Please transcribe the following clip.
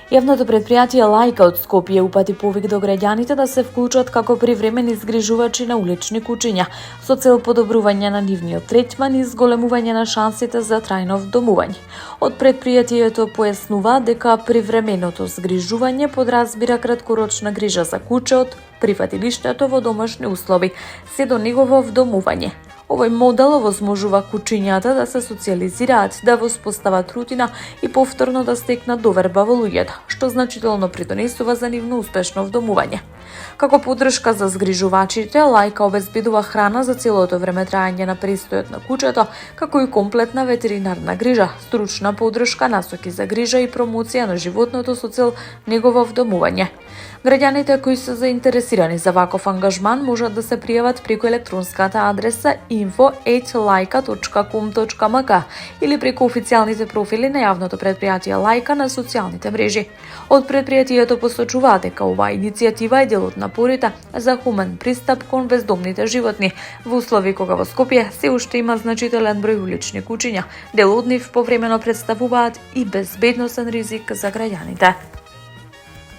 Јавното предпријатие Лајка од Скопје упати повик до граѓаните да се вклучат како привремени згрижувачи на улични куќиња, со цел подобрување на нивниот третман и зголемување на шансите за трајно вдомување. Од предпријатието појаснува дека привременото згрижување подразбира краткорочна грижа за куќеот, прифатилиштето во домашни услови, се до негово вдомување. Овој модел овозможува куќињата да се социјализираат, да воспостават рутина и повторно да стекнат доверба во луѓето, што значително придонесува за нивно успешно вдомување. Како поддршка за згрижувачите, Лајка обезбедува храна за целото време траење на престојот на куќето, како и комплетна ветеринарна грижа, стручна поддршка, насоки за грижа и промоција на животното со цел негово вдомување. Граѓаните кои се заинтересирани за ваков ангажман можат да се пријават преку електронската адреса info@laika.com.mk или преку официјалните профили на јавното предпријатие Лајка на социјалните мрежи. Од предпријатието посочуваат дека оваа иницијатива е дел од напорите за хумен пристап кон бездомните животни во услови кога во Скопје се уште има значителен број улични куќиња. Дел од нив повремено представуваат и безбедносен ризик за граѓаните.